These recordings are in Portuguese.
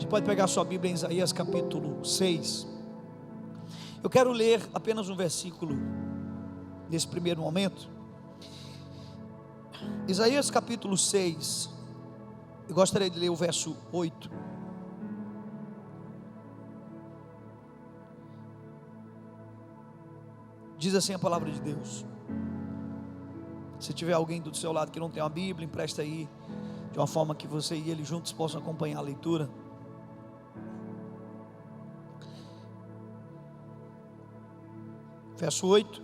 Você pode pegar sua Bíblia em Isaías capítulo 6. Eu quero ler apenas um versículo nesse primeiro momento. Isaías capítulo 6. Eu gostaria de ler o verso 8. Diz assim a palavra de Deus. Se tiver alguém do seu lado que não tem uma Bíblia, empresta aí, de uma forma que você e ele juntos possam acompanhar a leitura. Verso 8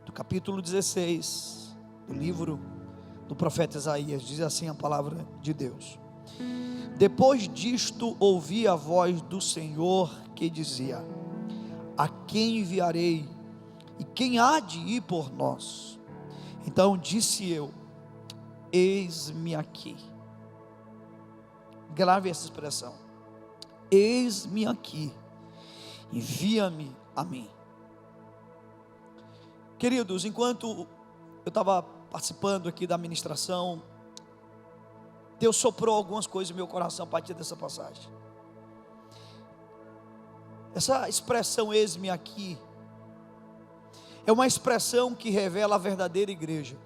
do capítulo 16 do livro do profeta Isaías. Diz assim a palavra de Deus: depois disto ouvi a voz do Senhor que dizia: a quem enviarei? E quem há de ir por nós? Então disse eu: eis-me aqui. Grave essa expressão: eis-me aqui, envia-me a mim. Queridos, enquanto eu estava participando aqui da ministração, Deus soprou algumas coisas no meu coração a partir dessa passagem. Essa expressão eis-me aqui é uma expressão que revela a verdadeira igreja.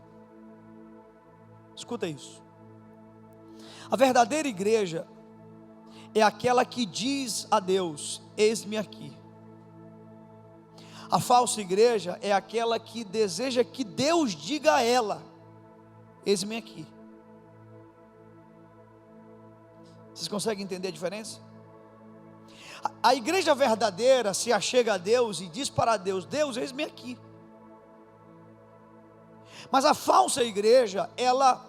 Escuta isso. A verdadeira igreja é aquela que diz a Deus: eis-me aqui. A falsa igreja é aquela que deseja que Deus diga a ela: eis-me aqui. Vocês conseguem entender a diferença? A igreja verdadeira se achega a Deus e diz para Deus: Deus, eis-me aqui. Mas a falsa igreja, ela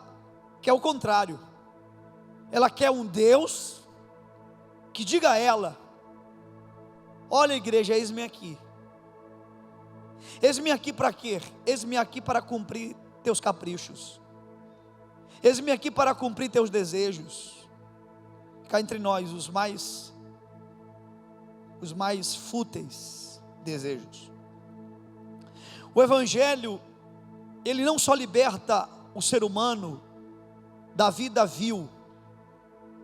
quer o contrário. Ela quer um Deus que diga a ela: olha, igreja, eis-me aqui. Eis-me aqui para quê? Eis-me aqui para cumprir teus caprichos. Eis-me aqui para cumprir teus desejos. Cá entre nós, os mais fúteis desejos. O evangelho, ele não só liberta o ser humano da vida vil,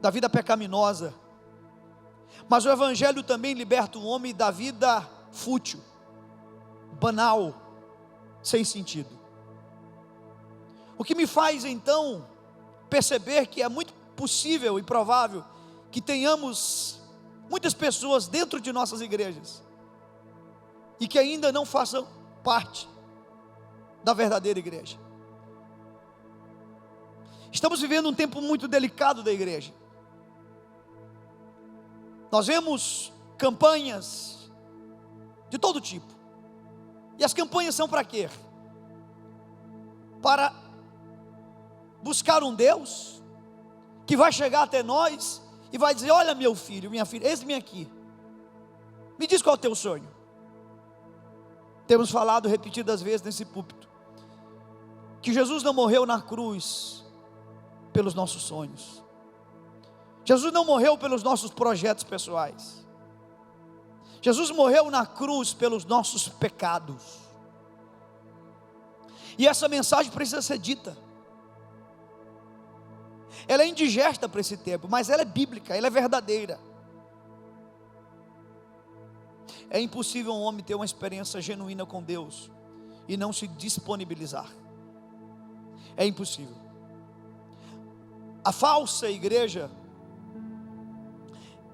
da vida pecaminosa, mas o evangelho também liberta o homem da vida fútil, banal, sem sentido. O que me faz então perceber que é muito possível e provável que tenhamos muitas pessoas dentro de nossas igrejas e que ainda não façam parte da verdadeira igreja. Estamos vivendo um tempo muito delicado da igreja. Nós vemos campanhas de todo tipo. E as campanhas são para quê? Para buscar um Deus que vai chegar até nós e vai dizer: olha, meu filho, minha filha, eis-me aqui, me diz qual é o teu sonho. Temos falado repetidas vezes nesse púlpito que Jesus não morreu na cruz pelos nossos sonhos. Jesus não morreu pelos nossos projetos pessoais. Jesus morreu na cruz pelos nossos pecados. E essa mensagem precisa ser dita. Ela é indigesta para esse tempo, mas ela é bíblica, ela é verdadeira. É impossível um homem ter uma experiência genuína com Deus e não se disponibilizar. É impossível. A falsa igreja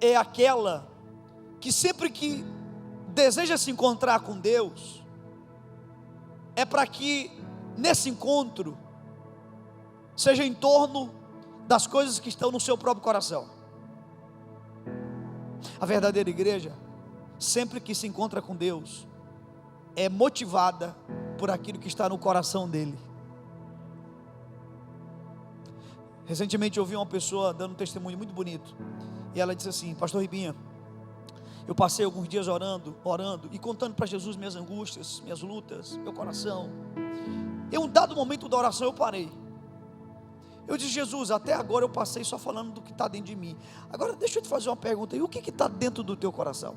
é aquela que sempre que deseja se encontrar com Deus, é para que nesse encontro seja em torno das coisas que estão no seu próprio coração. A verdadeira igreja, sempre que se encontra com Deus, é motivada por aquilo que está no coração dele. Recentemente eu ouvi uma pessoa dando um testemunho muito bonito, e ela disse assim: pastor Ribinha, eu passei alguns dias orando e contando para Jesus minhas angústias, minhas lutas, meu coração. Em um dado momento da oração eu parei. Eu disse: Jesus, até agora eu passei só falando do que está dentro de mim. Agora deixa eu te fazer uma pergunta: e o que está dentro do teu coração?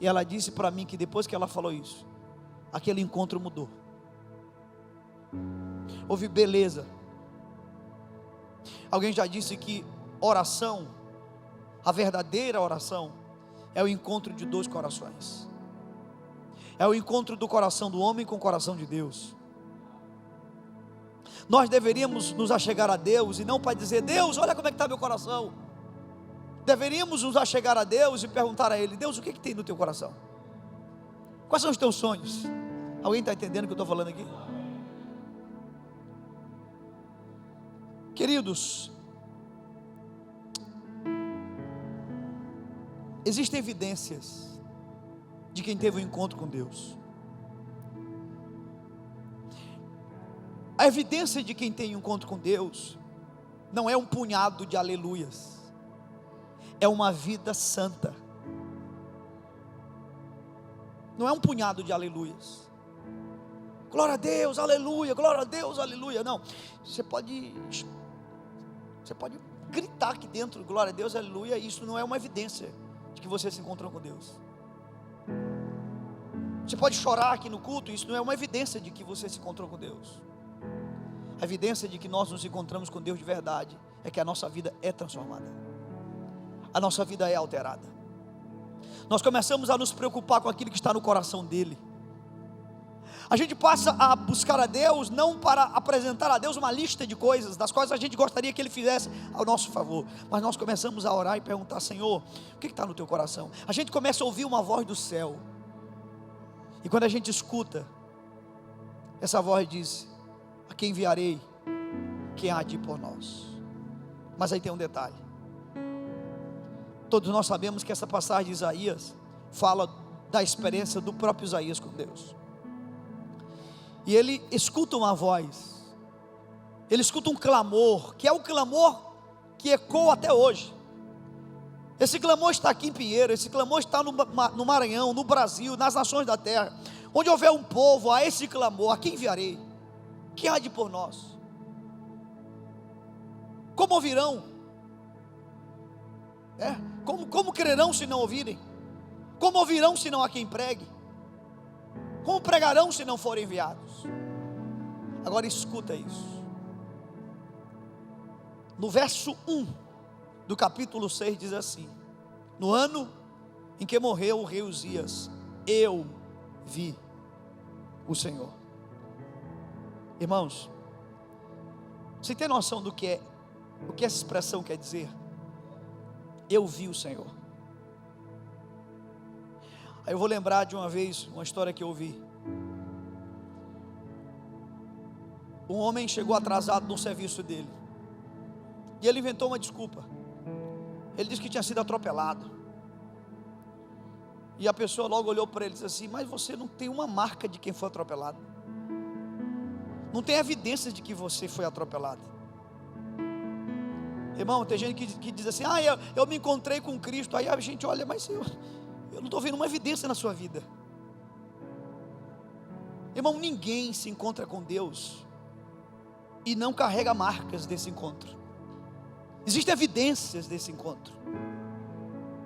E ela disse para mim que depois que ela falou isso, aquele encontro mudou. Houve beleza. Alguém já disse que oração, a verdadeira oração, é o encontro de dois corações. É o encontro do coração do homem com o coração de Deus. Nós deveríamos nos achegar a Deus, e não para dizer: Deus, olha como é que está meu coração. Deveríamos nos achegar a Deus e perguntar a Ele: Deus, o que é que tem no teu coração? Quais são os teus sonhos? Alguém está entendendo o que eu estou falando aqui? Queridos, existem evidências de quem teve um encontro com Deus. A evidência de quem tem um encontro com Deus não é um punhado de aleluias, é uma vida santa. Não é um punhado de aleluias. Glória a Deus, aleluia, glória a Deus, aleluia. Não, você pode gritar aqui dentro, glória a Deus, aleluia. Isso não é uma evidência de que você se encontrou com Deus. Você pode chorar aqui no culto, isso não é uma evidência de que você se encontrou com Deus. A evidência de que nós nos encontramos com Deus de verdade é que a nossa vida é transformada, a nossa vida é alterada. Nós começamos a nos preocupar com aquilo que está no coração dele. A gente passa a buscar a Deus não para apresentar a Deus uma lista de coisas das quais a gente gostaria que Ele fizesse ao nosso favor, mas nós começamos a orar e perguntar: Senhor, o que está no teu coração? A gente começa a ouvir uma voz do céu, e quando a gente escuta, essa voz diz: a quem enviarei? Quem há de ir por nós? Mas aí tem um detalhe. Todos nós sabemos que essa passagem de Isaías fala da experiência do próprio Isaías com Deus. E ele escuta uma voz, ele escuta um clamor, que é o clamor que ecoa até hoje. Esse clamor está aqui em Pinheiro, esse clamor está no Maranhão, no Brasil, nas nações da terra. Onde houver um povo, a esse clamor: a quem enviarei? Quem há de por nós? Como ouvirão? Como crerão se não ouvirem? Como ouvirão se não há quem pregue? Como pregarão se não forem enviados? Agora escuta isso. No verso 1 do capítulo 6 diz assim: no ano em que morreu o rei Uzias, eu vi o Senhor. Irmãos, você tem noção do que essa expressão quer dizer? Eu vi o Senhor. Aí eu vou lembrar de uma vez, uma história que eu ouvi. Um homem chegou atrasado no serviço dele, e ele inventou uma desculpa. Ele disse que tinha sido atropelado. E a pessoa logo olhou para ele e disse assim: mas você não tem uma marca de quem foi atropelado, não tem evidências de que você foi atropelado. Irmão, tem gente que diz assim: eu me encontrei com Cristo. Aí a gente olha: mas eu não estou vendo uma evidência na sua vida. Irmão, ninguém se encontra com Deus e não carrega marcas desse encontro. Existem evidências desse encontro.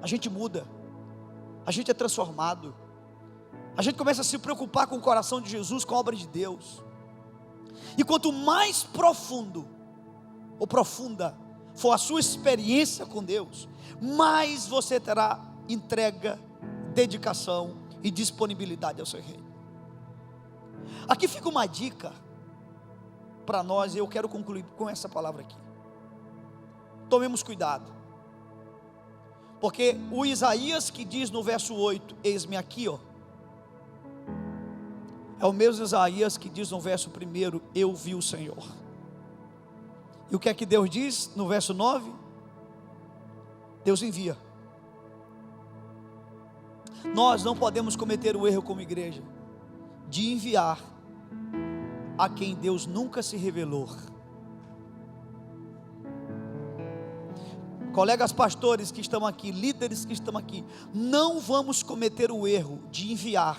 A gente muda, a gente é transformado, a gente começa a se preocupar com o coração de Jesus, com a obra de Deus. E quanto mais profundo ou profunda for a sua experiência com Deus, mais você terá entrega, dedicação e disponibilidade ao seu reino. Aqui fica uma dica para nós, e eu quero concluir com essa palavra aqui. Tomemos cuidado, porque o Isaías que diz no verso 8: eis-me aqui, é o mesmo Isaías que diz no verso 1: eu vi o Senhor. E o que é que Deus diz no verso 9? Deus envia. Nós não podemos cometer o erro como igreja de enviar a quem Deus nunca se revelou. Colegas pastores que estão aqui, líderes que estão aqui, não vamos cometer o erro de enviar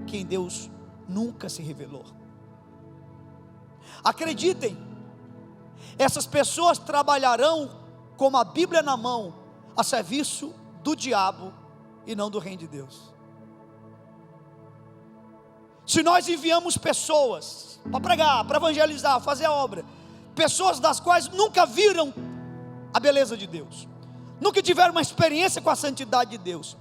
quem Deus nunca se revelou. Acreditem, essas pessoas trabalharão com a Bíblia na mão, a serviço do diabo e não do reino de Deus. Se nós enviamos pessoas para pregar, para evangelizar, fazer a obra, pessoas das quais nunca viram a beleza de Deus, nunca tiveram uma experiência com a santidade de Deus,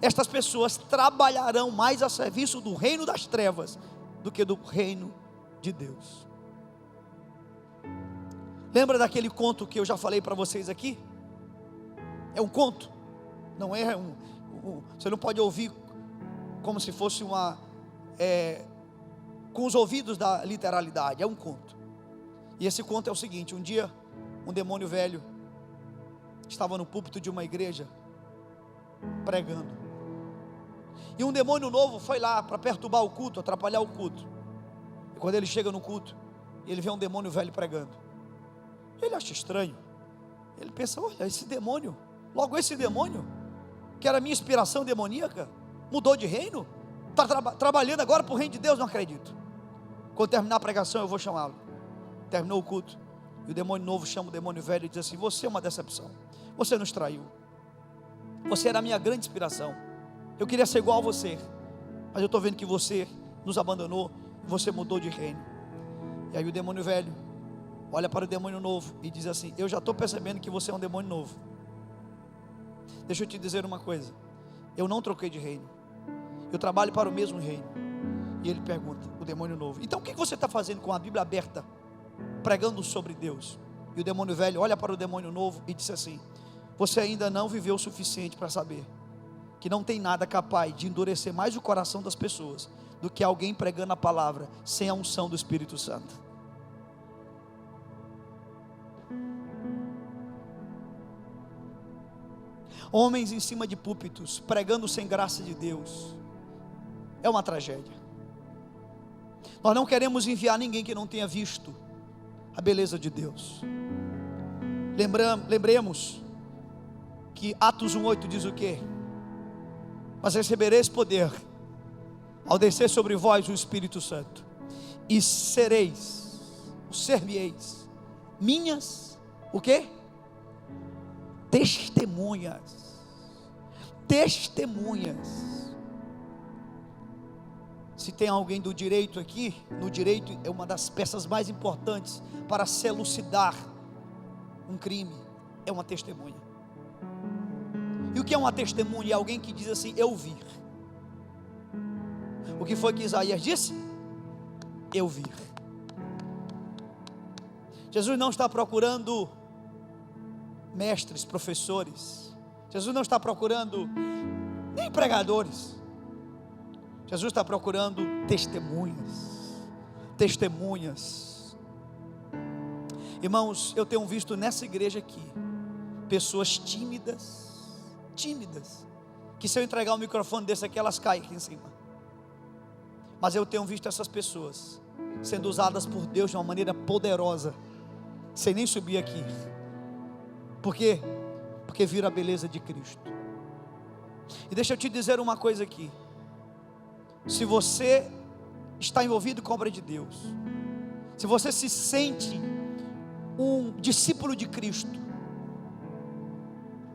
estas pessoas trabalharão mais a serviço do reino das trevas do que do reino de Deus. Lembra daquele conto que eu já falei para vocês aqui? É um conto, não é você não pode ouvir como se fosse com os ouvidos da literalidade, é um conto. E esse conto é o seguinte: um dia um demônio velho estava no púlpito de uma igreja pregando, e um demônio novo foi lá para perturbar o culto, atrapalhar o culto. E quando ele chega no culto, ele vê um demônio velho pregando. Ele acha estranho, ele pensa: olha, esse demônio, logo esse demônio, que era a minha inspiração demoníaca, mudou de reino, está trabalhando agora para o reino de Deus. Não acredito. Quando terminar a pregação eu vou chamá-lo. Terminou o culto, e o demônio novo chama o demônio velho e diz assim: você é uma decepção, você nos traiu, você era a minha grande inspiração, eu queria ser igual a você, mas eu estou vendo que você nos abandonou, você mudou de reino. E aí o demônio velho olha para o demônio novo e diz assim: eu já estou percebendo que você é um demônio novo. Deixa eu te dizer uma coisa, eu não troquei de reino, eu trabalho para o mesmo reino. E ele pergunta, o demônio novo: então o que você está fazendo com a Bíblia aberta, pregando sobre Deus? E o demônio velho olha para o demônio novo e diz assim: você ainda não viveu o suficiente para saber que não tem nada capaz de endurecer mais o coração das pessoas do que alguém pregando a palavra sem a unção do Espírito Santo. Homens em cima de púlpitos pregando sem graça de Deus é uma tragédia. Nós não queremos enviar ninguém que não tenha visto a beleza de Deus. Lembremos que Atos 1:8 diz o quê? Mas recebereis poder ao descer sobre vós o Espírito Santo, e ser-me-eis minhas, o quê? Testemunhas. Se tem alguém do direito aqui, no direito é uma das peças mais importantes para se elucidar um crime, é uma testemunha. E o que é uma testemunha? É alguém que diz assim: eu vi. O que foi que Isaías disse? Eu vi. Jesus não está procurando mestres, professores. Jesus não está procurando nem pregadores. Jesus está procurando testemunhas. Irmãos, eu tenho visto nessa igreja aqui pessoas tímidas, que se eu entregar um microfone desse aqui, elas caem aqui em cima. Mas eu tenho visto essas pessoas sendo usadas por Deus de uma maneira poderosa, sem nem subir aqui. Por quê? Porque viram a beleza de Cristo. E deixa eu te dizer uma coisa aqui: se você está envolvido com a obra de Deus, se você se sente um discípulo de Cristo,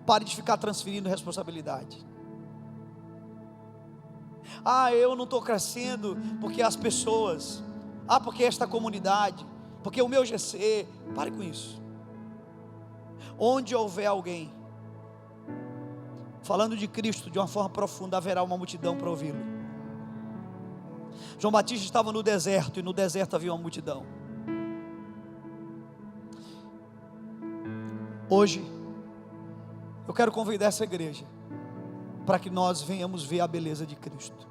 pare de ficar transferindo responsabilidade. Eu não estou crescendo porque as pessoas, porque esta comunidade, porque o meu GC. Pare com isso. Onde houver alguém falando de Cristo de uma forma profunda, haverá uma multidão para ouvi-lo. João Batista estava no deserto, e no deserto havia uma multidão. Hoje eu quero convidar essa igreja para que nós venhamos ver a beleza de Cristo.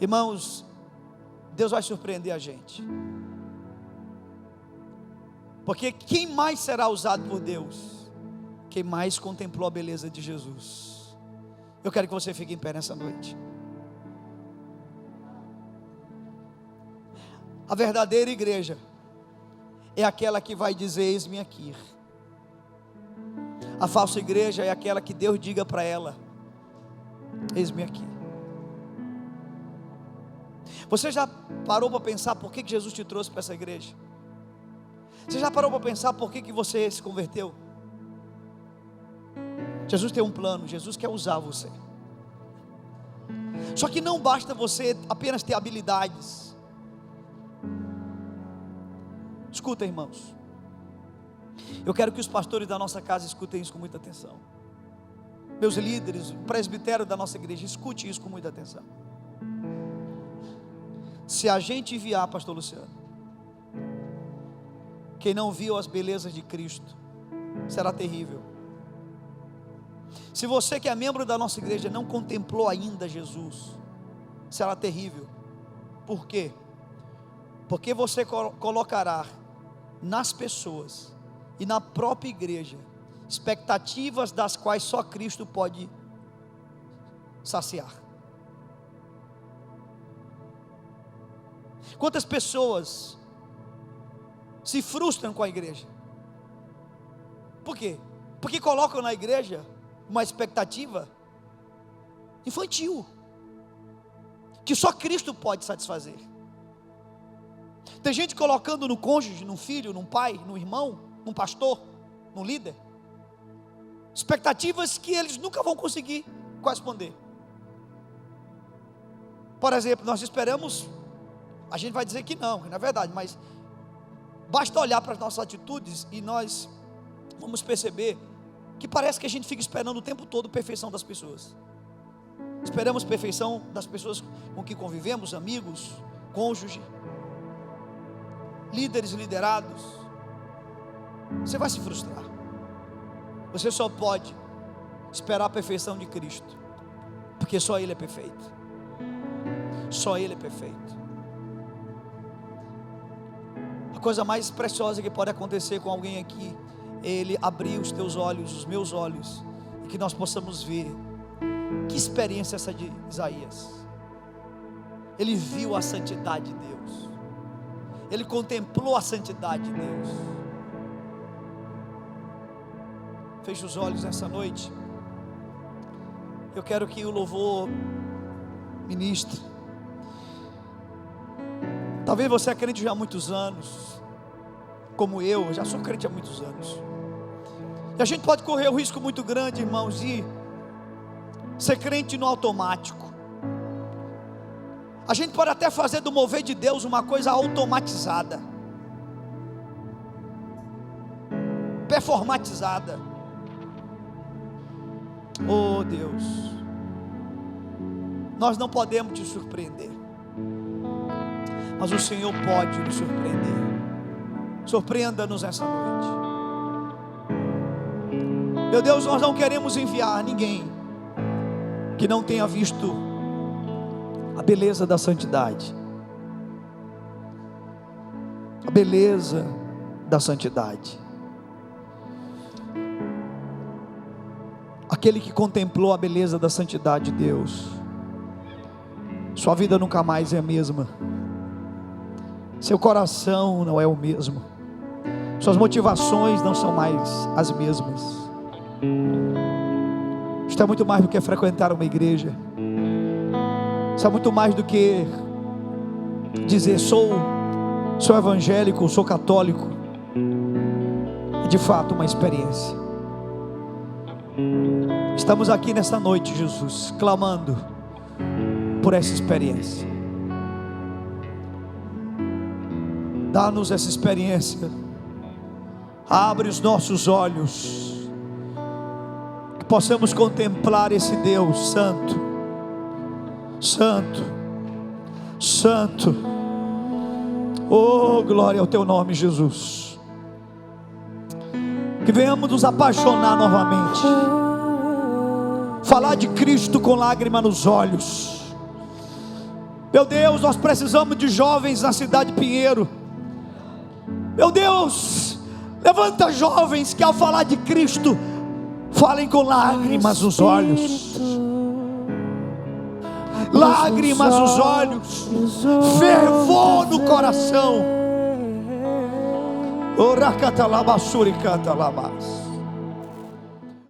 Irmãos, Deus vai surpreender a gente, porque quem mais será usado por Deus? Quem mais contemplou a beleza de Jesus. Eu quero que você fique em pé nessa noite. A verdadeira igreja é aquela que vai dizer: eis-me aqui. A falsa igreja é aquela que Deus diga para ela: eis-me aqui. Você já parou para pensar por que Jesus te trouxe para essa igreja? Você já parou para pensar por que você se converteu? Jesus tem um plano, Jesus quer usar você. Só que não basta você apenas ter habilidades. Escuta, irmãos, Eu quero que os pastores da nossa casa escutem isso com muita atenção. Meus líderes, o presbitério da nossa igreja, escute isso com muita atenção. Se a gente enviar, pastor Luciano, quem não viu as belezas de Cristo, será terrível. Se você que é membro da nossa igreja não contemplou ainda Jesus, será terrível. Por quê? Porque você colocará nas pessoas e na própria igreja expectativas das quais só Cristo pode saciar. Quantas pessoas se frustram com a igreja? Por quê? Porque colocam na igreja uma expectativa infantil, que só Cristo pode satisfazer. Tem gente colocando no cônjuge, num filho, num pai, num irmão, num pastor, num líder, expectativas que eles nunca vão conseguir corresponder. Por exemplo, nós esperamos, a gente vai dizer que não é verdade, mas basta olhar para as nossas atitudes e nós vamos perceber que parece que a gente fica esperando o tempo todo a perfeição das pessoas. Esperamos perfeição das pessoas com que convivemos, amigos, cônjuge, líderes e liderados. Você vai se frustrar. Você só pode esperar a perfeição de Cristo, porque só Ele é perfeito. Só Ele é perfeito. A coisa mais preciosa que pode acontecer com alguém aqui é Ele abrir os teus olhos, os meus olhos, e que nós possamos ver. Que experiência essa de Isaías? Ele viu a santidade de Deus, ele contemplou a santidade de Deus. Feche os olhos nessa noite. Eu quero que o louvor ministre. Talvez você é crente já há muitos anos, como eu já sou crente há muitos anos. E a gente pode correr um risco muito grande, irmãos, de ser crente no automático. A gente pode até fazer do mover de Deus uma coisa automatizada, performatizada. Oh Deus, nós não podemos te surpreender, mas o Senhor pode nos surpreender. Surpreenda-nos essa noite. Meu Deus, nós não queremos enviar ninguém que não tenha visto a beleza da santidade. A beleza da santidade. Aquele que contemplou a beleza da santidade de Deus, sua vida nunca mais é a mesma. Seu coração não é o mesmo. Suas motivações não são mais as mesmas. Isso é muito mais do que frequentar uma igreja. Isso é muito mais do que dizer sou evangélico, sou católico. É de fato uma experiência. Estamos aqui nessa noite, Jesus, clamando por essa experiência. Dá-nos essa experiência. Abre os nossos olhos, que possamos contemplar esse Deus santo, santo, santo. Oh, glória ao teu nome, Jesus. Que venhamos nos apaixonar novamente, falar de Cristo com lágrima nos olhos. Meu Deus, nós precisamos de jovens na cidade de Pinheiro. Meu Deus, levanta jovens que ao falar de Cristo falem com lágrimas nos olhos. Lágrimas nos olhos, fervor no coração. Ora catalabasuri catalabas.